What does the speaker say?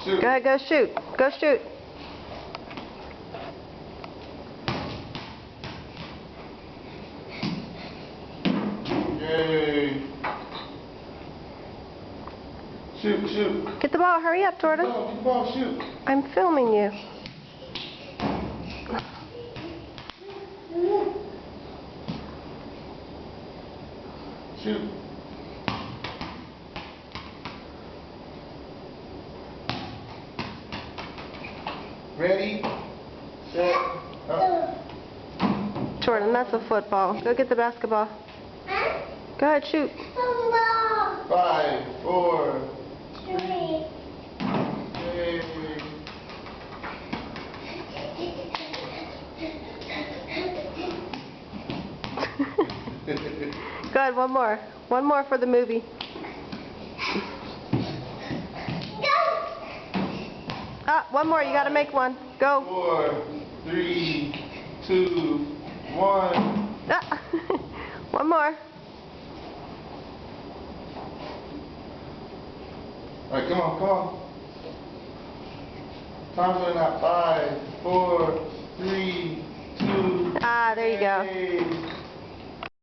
Shoot. Go ahead, go shoot. Go shoot. Yay. Shoot, shoot. Get the ball. Hurry up, Jordan. Get the ball, shoot. I'm filming you. Shoot. Ready, set, up. Jordan, that's a football. Go get the basketball. Go ahead, shoot. 5, 4, 3. Yay. Go ahead, one more. One more for the movie. Ah, one more. You got to make one. Go. 4, 3, 2, 1. Ah. One more. Alright, come on, come on. Time's running out. 5, 4, 3, 2. Ah, there you go. Yay.